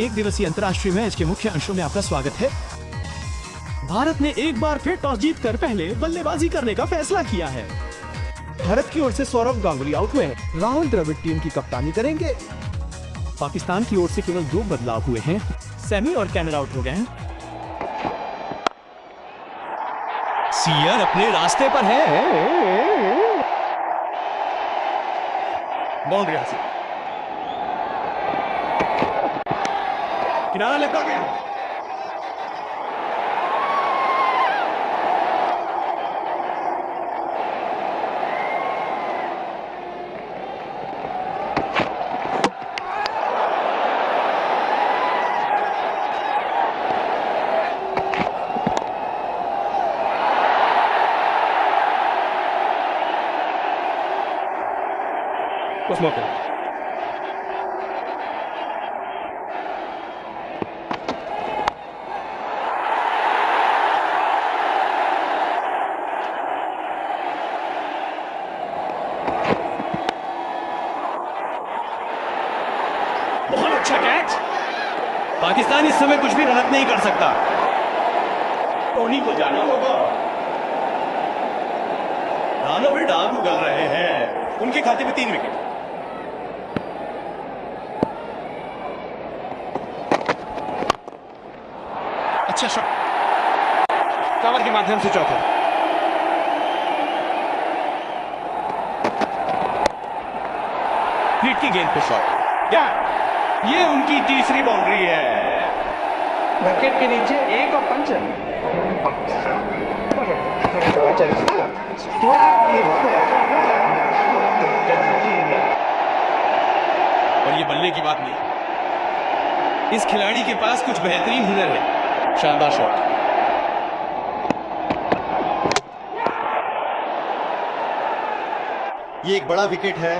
एक दिवसीय अंतर्राष्ट्रीय मैच के मुख्य अंशों में आपका स्वागत है। भारत ने एक बार फिर टॉस जीतकर पहले बल्लेबाजी करने का फैसला किया है। भारत की ओर से सौरव गांगुली आउट हुए हैं। राहुल द्रविड़ टीम की कप्तानी करेंगे। पाकिस्तान की ओर से केवल 2 बदलाव हुए हैं। सैमी और कैनर आउट हो गए हैं। सीयर अपने रास्ते पर है। बाउंड्री हासिल। किनारा लगा गया। कुछ मौके बहुत अच्छा कैच। पाकिस्तान इस समय कुछ भी रनअप नहीं कर सकता। टोनी को जाना होगा। दानव डाग उगल रहे हैं। उनके खाते में 3 विकेट। अच्छा शॉट कवर के माध्यम से चौथा। हिट की गेंद पे शॉट। क्या ये उनकी तीसरी बाउंड्री है। विकेट के नीचे एक और पंच। और ये बल्ले की बात नहीं। इस खिलाड़ी के पास कुछ बेहतरीन हुनर है। शानदार शॉट। ये एक बड़ा विकेट है।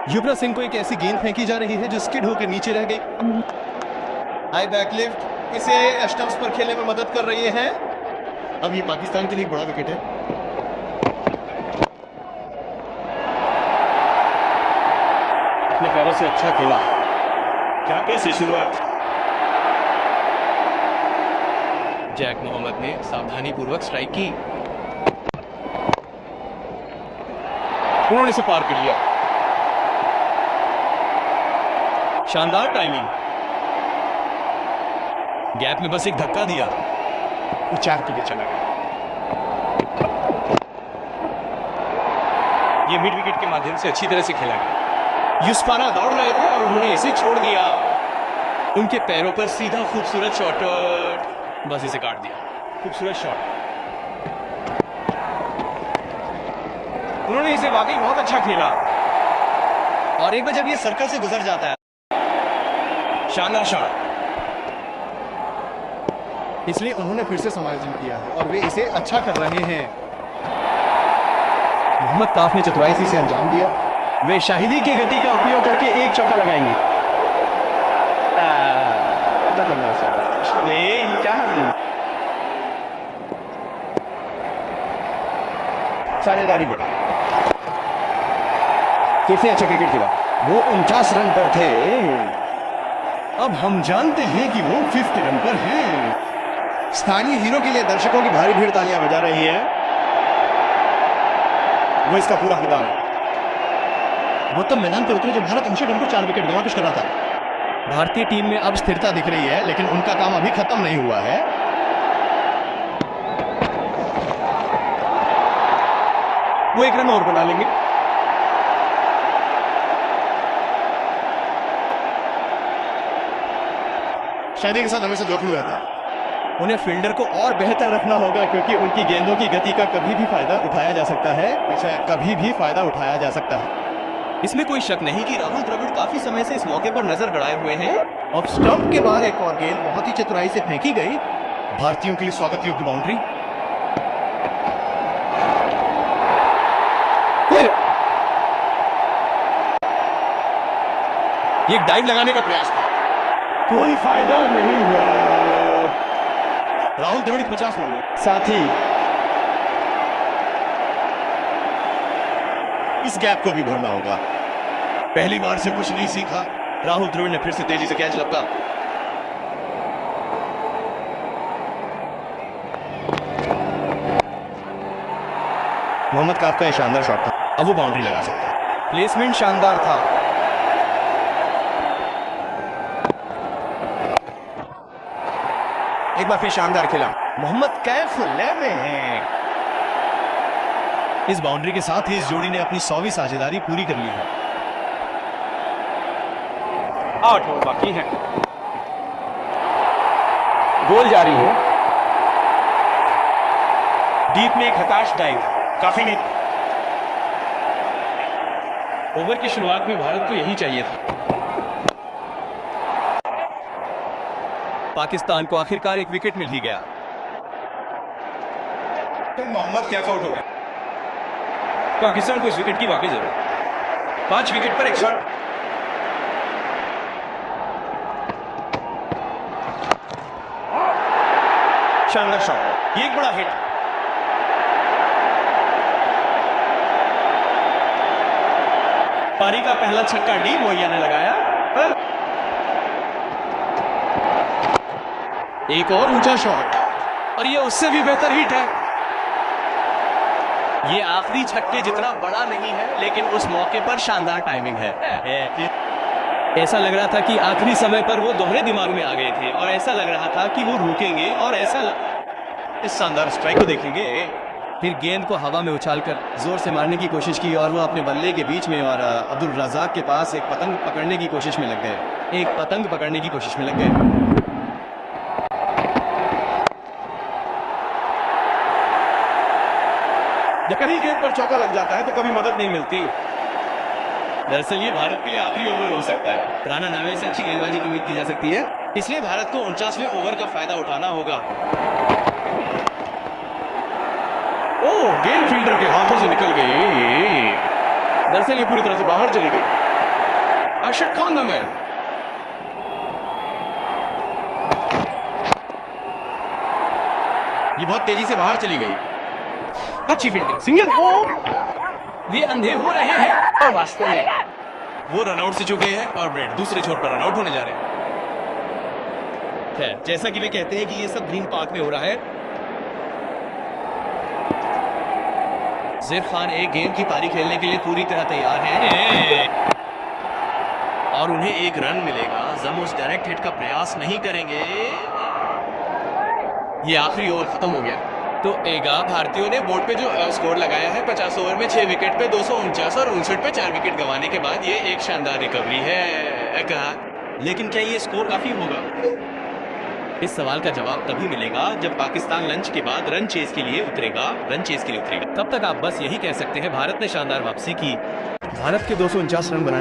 युवराज सिंह को एक ऐसी गेंद फेंकी जा रही है जो स्किड होकर नीचे रह गई। हाई बैकलिफ्ट इसे स्टंप्स पर खेलने में मदद कर रही है। अब ये पाकिस्तान के लिए एक बड़ा विकेट है। अपने पैरों से अच्छा खेला। क्या कैसे शुरुआत। जैक मोहम्मद ने सावधानी पूर्वक स्ट्राइक की। उन्होंने इसे पार कर लिया। शानदार टाइमिंग। गैप में बस एक धक्का दिया। वो 4 के लिए चला गया। ये मिड विकेट के माध्यम से अच्छी तरह से खेला गया। युसपाना दौड़ रहे थे और उन्होंने इसे छोड़ दिया। उनके पैरों पर सीधा खूबसूरत शॉट। बस इसे काट दिया। खूबसूरत शॉट। उन्होंने इसे वाकई बहुत अच्छा खेला। और एक बार जब ये सर्कल से गुजर जाता है। शानदार शॉट। इसलिए उन्होंने फिर से समायोजन किया है और वे इसे अच्छा कर रहे हैं। मोहम्मद काफ ने चतुराई से इसे अंजाम दिया। वे शाहिदी की गति का उपयोग करके एक चौका लगाएंगे। साझेदारी में कैसे अच्छा क्रिकेट खेला। वो 49 रन पर थे। अब हम जानते हैं कि वो 50 रन पर हैं। स्थानीय हीरो के लिए दर्शकों की भारी भीड़ तालियां बजा रही है। वो इसका पूरा हकदार है। वो तब मैदान पर उतरे जब भारत 59 रन पर 4 विकेट गंवा कुछ कर रहा था। भारतीय टीम में अब स्थिरता दिख रही है, लेकिन उनका काम अभी खत्म नहीं हुआ है। वो 1 रन और बना लेंगे। शायद के साथ हमेशा जोखिम रहता है। उन्हें फील्डर को और बेहतर रखना होगा, क्योंकि उनकी गेंदों की गति का कभी भी फायदा उठाया जा सकता है। कभी भी फायदा उठाया जा सकता है। इसमें कोई शक नहीं कि राहुल द्रविड़ काफी समय से इस मौके पर नजर गड़ाए हुए हैं। अब स्टंप के बाहर एक और गेंद बहुत ही चतुराई से फेंकी गई। भारतीयों के लिए स्वागत योग्य बाउंड्री। ये डाइव लगाने का प्रयास था। कोई फायदा नहीं हुआ। राहुल द्रविड़ 50 रन। साथ ही इस गैप को भी भरना होगा। पहली बार से कुछ नहीं सीखा, राहुल द्रविड़ ने फिर से तेजी से कैच लपका। मोहम्मद काफ का यह शानदार शॉट था, अब वो बाउंड्री लगा सकता है। प्लेसमेंट शानदार था। एक बार फिर शानदार खेला। मोहम्मद कैफ लय में है। इस बाउंड्री के साथ ही इस जोड़ी ने अपनी 100वीं साझेदारी पूरी कर ली है। 8 ओवर बाकी हैं। गोल जारी है। डीप में एक हताश डाइव, काफी नहीं। ओवर की शुरुआत में भारत को यही चाहिए था। पाकिस्तान को आखिरकार एक विकेट मिल ही गया। मोहम्मद कैफ आउट हो गया। पाकिस्तान को इस विकेट की वाकई जरूरत। 5 विकेट पर 1 शॉट। शानदार शॉट, ये एक बड़ा हिट। पारी का पहला छक्का डी मोइया ने लगाया। एक और ऊंचा शॉट, और ये उससे भी बेहतर हिट है। ये आखिरी छक्के जितना बड़ा नहीं है, लेकिन उस मौके पर शानदार टाइमिंग है। ऐसा लग रहा था कि आखिरी समय पर वो दोहरे दिमाग में आ गए थे, और ऐसा लग रहा था कि वो रुकेंगे, और इस शानदार स्ट्राइक को देखेंगे। फिर गेंद को हवा में उछालकर जोर से मारने की कोशिश की, और वो अपने बल्ले के बीच में और अब्दुल रज़ाक के पास एक पतंग पकड़ने की कोशिश में लग गए। एक पतंग पकड़ने की कोशिश में लग गए। जब कहीं गेंद पर चौका लग जाता है तो कभी मदद नहीं मिलती। दरअसल ये भारत के लिए आखिरी ओवर हो सकता है। राणा नावे से अच्छी गेंदबाजी की उम्मीद की जा सकती है, इसलिए भारत को 49वें ओवर का फायदा उठाना होगा। ओह, गेंद फील्डर के हाथों से निकल गई। दरअसल ये पूरी तरह से बाहर चली गई। Arshad Khan the man. ये बहुत तेजी से बाहर चली गई। अच्छी फील्डिंग, सिंगल। ये अंधे हो रहे हैं, और वास्तव में वो रनआउट से चुके हैं, और ब्रेड दूसरे छोर पर रनआउट होने जा रहे हैं। खैर, जैसा कि वे कहते हैं कि ये सब ग्रीन पार्क में हो रहा है। ज़ेर खान एक गेंद की पारी खेलने के लिए पूरी तरह तैयार हैं, और उन्हें एक रन मिलेगा। जमोस डायरेक्ट हिट का प्रयास नहीं करेंगे। ये आखिरी ओवर खत्म हो गया। तो एगा भारतीयों ने बोर्ड पे जो स्कोर लगाया है, 50 ओवर में 6 विकेट पे 249 और 59 पे 4 विकेट गंवाने के बाद, ये एक शानदार रिकवरी है। कहा, लेकिन क्या ये स्कोर काफी होगा? इस सवाल का जवाब तभी मिलेगा जब पाकिस्तान लंच के बाद रन चेज के लिए उतरेगा। तब तक आप बस यही कह सकते हैं, भारत ने शानदार वापसी की। भारत के 249 रन बनाने